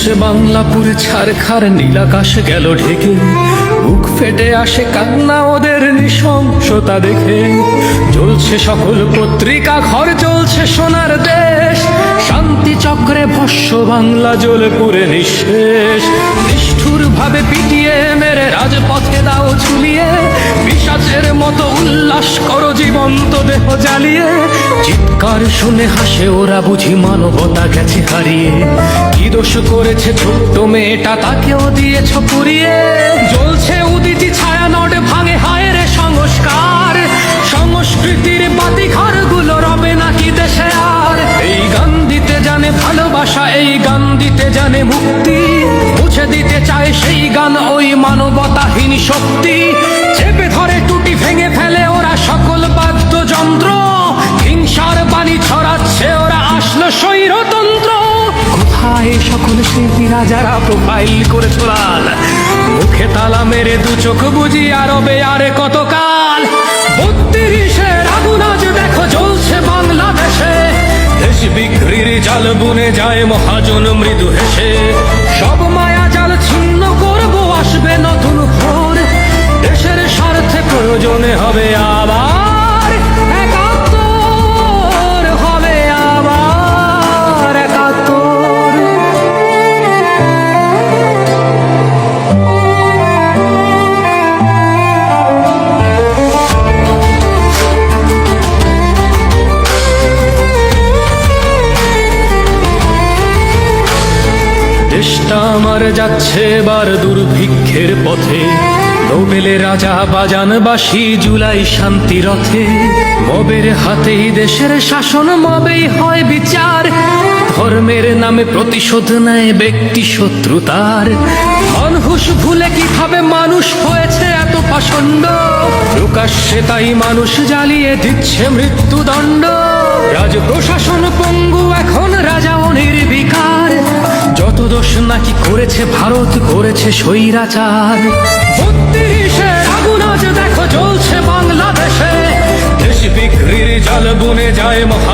ঝলসে বাংলাপুরে ছারখার নীলাকাশ গেল ঢেকে, বুক ফেটে আসে কান্না ওদের নৃশংসতা দেখে। জ্বলছে সকল পত্রিকা ঘর, জ্বলছে সোনার দেশ, শান্তি চক্রে ভস্য বাংলা জ্বলে পুরে নিঃশেষ। নিষ্ঠুর ভাবে পিটিয়ে মেরে রাজপথে দাও ঝুলিয়ে, পিশাচের মতো উল্লাস করো জীবন্ত দেহ জ্বালিয়ে। চিৎকার শুনে হাসে ওরা, বুঝি মানবতা গেছে হারিয়ে। কি দোষ করেছে ছোট্ট মেয়েটা, তাকেও দিয়েছ পুড়িয়ে। জ্বলছে উদিতি ছায়া, নট ভাঙে হায় রে সংস্কার। সংস্কৃতির বাতিঘর গুলো রবে নাকি দেশে আর? এই গান দিতে জানে ভালোবাসা, এই গান দিতে জানে মুক্তি, মুছে দিতে চায় সেই গান ওই মানবতাহীন শক্তি। চেপে ধরে টুটি ভেঙে ফেলে ওরা সকল বাদ্যযন্ত্র, হিংসার বাণী ছড়াচ্ছে ওরা, আসলো স্বৈরতন্ত্র। কোথায় সকল শিল্পীরা যারা প্রোফাইল করে চলাল, মুখে তালা মেরে দু চোখ বুঝি আরবে আরে কতকাল। ৩২-এর আগুন আজ দেখো জ্বলছে বাংলাদেশে, দেশ বিক্রির জাল বুনে যায় মহাজন মৃদু হেসে। সব মায়া জাল ছিন্ন করবো, আসবে নতুন ভোর, দেশের স্বার্থে প্রয়োজনে হবে আবার একাত্তর, হবে আবার একাত্তর। দেশটা আমার যাচ্ছে এবার দুর্ভিক্ষের পথে, নোবেলে রাজা বাজান বাঁশি, জুলাই শান্তি রথে। মবের হাতেই দেশের শাসন, মবেই হয় বিচার, ধর্মের নামে প্রতিশোধ নেয় ব্যক্তি শত্রুতার। মানুষ ভুলে কিভাবে মানুষ হয়েছে এত পাষণ্ড, প্রকাশ্যে তাই মানুষ জ্বালিয়ে দিচ্ছে মৃত্যুদণ্ড। রাজ প্রশাসন পঙ্গু এখন, রাজাও নির্বিকার, যত দোষ নাকি করেছে ভারত, করেছে স্বৈরাচার। ৩২-এর আগুন আজ দেখো জ্বলছে বাংলাদেশে, দেশ বিক্রির জাল বুনে যায় মহা